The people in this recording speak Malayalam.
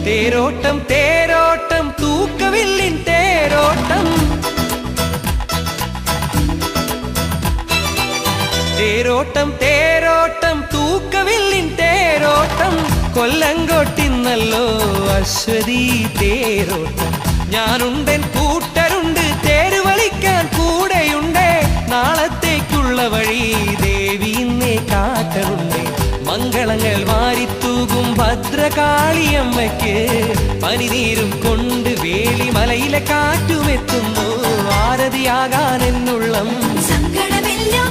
തേരോട്ടം തേരോട്ടം തൂക്കവില്ലിൻ തേരോട്ടം തേരോട്ടം തേരോട്ടം തൂക്കവില്ലിൻ തേരോട്ടം കൊല്ലങ്കോട്ടിന്നല്ലോ അശ്വതി തേരോട്ടം ഞാനുണ്ടൻ കൂട്ടരുണ്ട് തേര് വലിക്കാൻ കൂടെയുണ്ട് നാളത്തേക്കുള്ള വഴി ദേവി ഇന്നേ കാട്ടറുണ്ട് മംഗളങ്ങൾ വാരിത്തൂകും ഭദ്രകാളിയമ്മയ്ക്ക് പനിനീരും കൊണ്ട് വേളിമലയിലെ കാറ്റുമെത്തുന്നു ആരതിയാകാൻ എന്നുള്ളം സങ്കടമെല്ലാം